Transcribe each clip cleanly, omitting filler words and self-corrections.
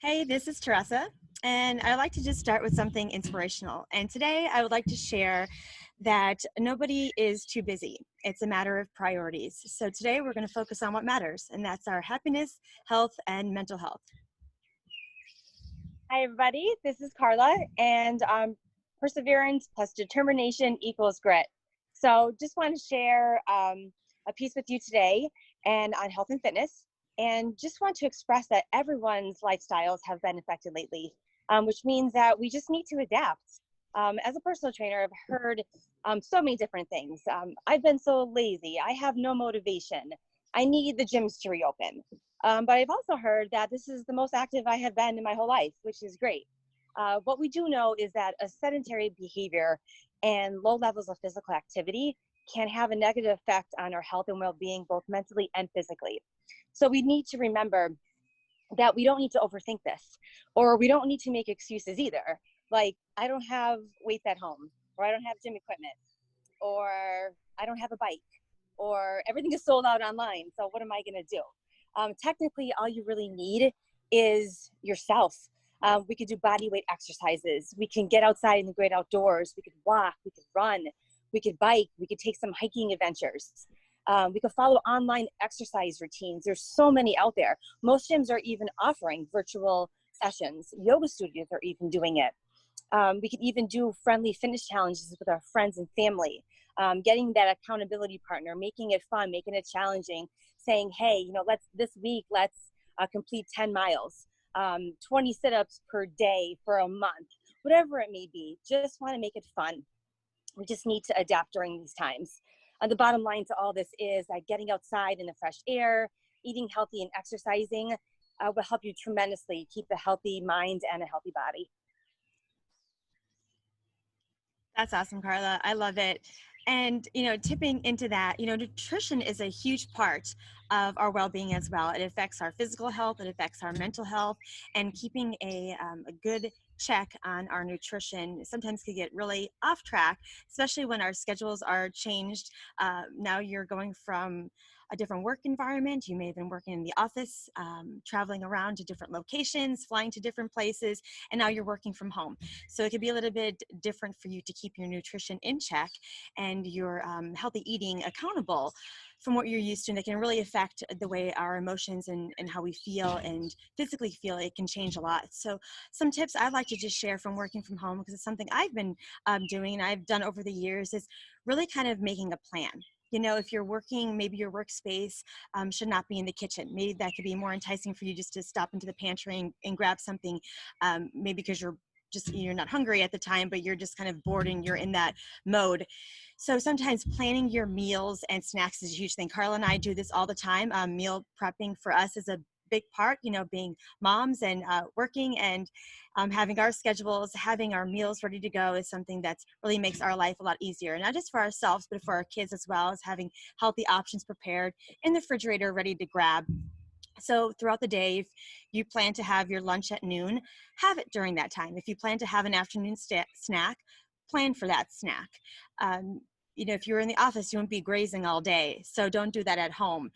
Hey, this is Teressa, and I like to just start with something inspirational. And today I would like to share that nobody is too busy. It's a matter of priorities. So today we're going to focus on what matters, and that's our happiness, health, and mental health. Hi, everybody. This is Karla, and perseverance plus determination equals grit. So, just want to share a piece with you today and on health and fitness, and just want to express that everyone's lifestyles have been affected lately, which means that we just need to adapt. As a personal trainer, I've heard so many different things. I've been so lazy. I have no motivation. I need the gyms to reopen. But I've also heard that this is the most active I have been in my whole life, which is great. What we do know is that a sedentary behavior and low levels of physical activity can have a negative effect on our health and well-being, both mentally and physically. So we need to remember that we don't need to overthink this, or we don't need to make excuses either. Like, I don't have weights at home, or I don't have gym equipment, or I don't have a bike, or everything is sold out online. So what am I going to do? Technically, all you really need is yourself. We could do body weight exercises. We can get outside in the great outdoors. We could walk, we could run, we could bike, we could take some hiking adventures. We could follow online exercise routines. There's so many out there. Most gyms are even offering virtual sessions. Yoga studios are even doing it. We could even do friendly fitness challenges with our friends and family. Getting that accountability partner, making it fun, making it challenging, saying, hey, let's complete 10 miles, 20 sit-ups per day for a month, whatever it may be. Just want to make it fun. We just need to adapt during these times. The bottom line to all this is that getting outside in the fresh air, eating healthy and exercising will help you tremendously keep a healthy mind and a healthy body. That's awesome, Karla. I love it. And, tipping into that, nutrition is a huge part of our well-being as well. It affects our physical health, it affects our mental health, and keeping a good check on our nutrition sometimes can get really off track, especially when our schedules are changed. Now you're going from a different work environment. You may have been working in the office, traveling around to different locations, flying to different places, and now you're working from home. So it could be a little bit different for you to keep your nutrition in check and your healthy eating accountable from what you're used to. And it can really affect the way our emotions and how we feel and physically feel. It can change a lot. So some tips I'd like to just share from working from home, because it's something I've been doing and I've done over the years, is really kind of making a plan. If you're working, maybe your workspace should not be in the kitchen. Maybe that could be more enticing for you just to stop into the pantry and grab something, maybe because you're not hungry at the time, but you're just kind of bored and you're in that mode. So sometimes planning your meals and snacks is a huge thing. Karla and I do this all the time. Meal prepping for us is a big part, being moms and working and having our schedules, having our meals ready to go is something that's really makes our life a lot easier, not just for ourselves, but for our kids as well, as having healthy options prepared in the refrigerator ready to grab. So throughout the day, if you plan to have your lunch at noon, have it during that time. If you plan to have an afternoon snack, plan for that snack. If you're in the office, you won't be grazing all day. So don't do that at home.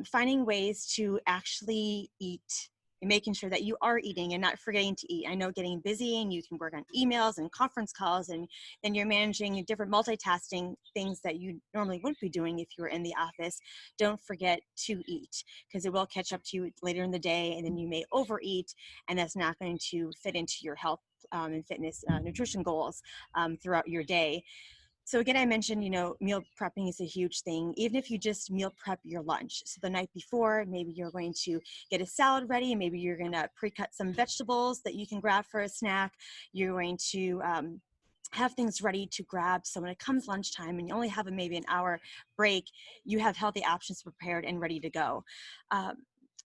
Finding ways to actually eat, and making sure that you are eating and not forgetting to eat. I know getting busy and you can work on emails and conference calls, and then you're managing different multitasking things that you normally wouldn't be doing if you were in the office. Don't forget to eat, because it will catch up to you later in the day, and then you may overeat, and that's not going to fit into your health and fitness nutrition goals throughout your day. So again, I mentioned, meal prepping is a huge thing. Even if you just meal prep your lunch. So the night before, maybe you're going to get a salad ready. Maybe you're going to pre-cut some vegetables that you can grab for a snack. You're going to have things ready to grab. So when it comes lunchtime and you only have maybe an hour break, you have healthy options prepared and ready to go.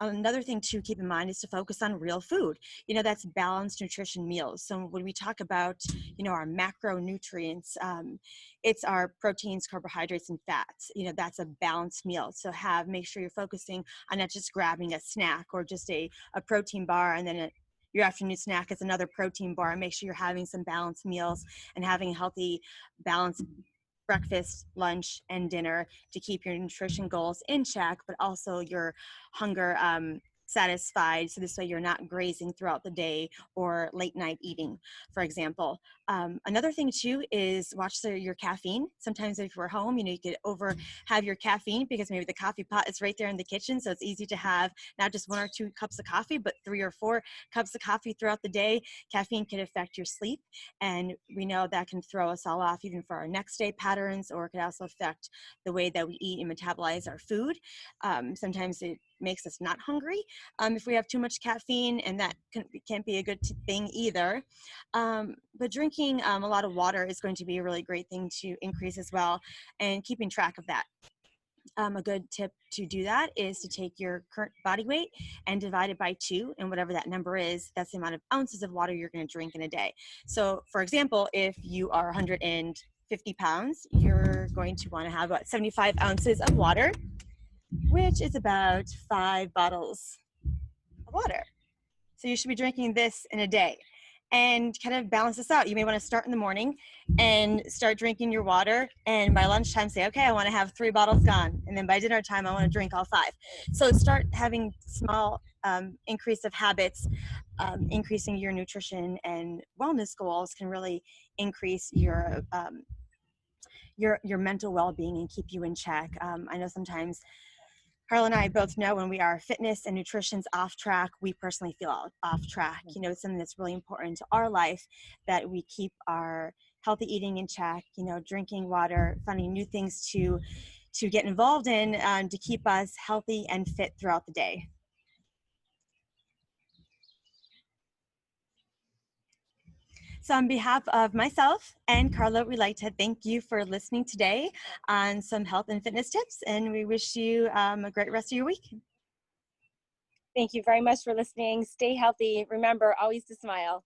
Another thing to keep in mind is to focus on real food. That's balanced nutrition meals. So when we talk about, our macronutrients, it's our proteins, carbohydrates, and fats. That's a balanced meal. So make sure you're focusing on not just grabbing a snack or just a protein bar, and then your afternoon snack is another protein bar. Make sure you're having some balanced meals and having a healthy, balanced breakfast, lunch, and dinner to keep your nutrition goals in check, but also your hunger satisfied. So this way you're not grazing throughout the day or late night eating, for example. Another thing too is watch your caffeine. Sometimes if you're home, you could have your caffeine because maybe the coffee pot is right there in the kitchen. So it's easy to have not just 1 or 2 cups of coffee, but 3 or 4 cups of coffee throughout the day. Caffeine can affect your sleep. And we know that can throw us all off even for our next day patterns, or it could also affect the way that we eat and metabolize our food. Sometimes it makes us not hungry if we have too much caffeine, and that can't be a good thing either. But drinking a lot of water is going to be a really great thing to increase as well, and keeping track of that. A good tip to do that is to take your current body weight and divide it by 2, and whatever that number is, that's the amount of ounces of water you're going to drink in a day. So for example, if you are 150 pounds, you're going to want to have about 75 ounces of water, which is about 5 bottles of water. So you should be drinking this in a day, and kind of balance this out. You may want to start in the morning and start drinking your water, and by lunchtime say, okay, I want to have 3 bottles gone, and then by dinner time I want to drink all 5. So start having small increase of habits. Increasing your nutrition and wellness goals can really increase your mental well-being and keep you in check. I know sometimes Karla and I both know when our fitness and nutrition's off track, we personally feel off track. It's something that's really important to our life, that we keep our healthy eating in check, drinking water, finding new things to get involved in, to keep us healthy and fit throughout the day. So on behalf of myself and Karla, we'd like to thank you for listening today on some health and fitness tips, and we wish you a great rest of your week. Thank you very much for listening. Stay healthy. Remember, always to smile.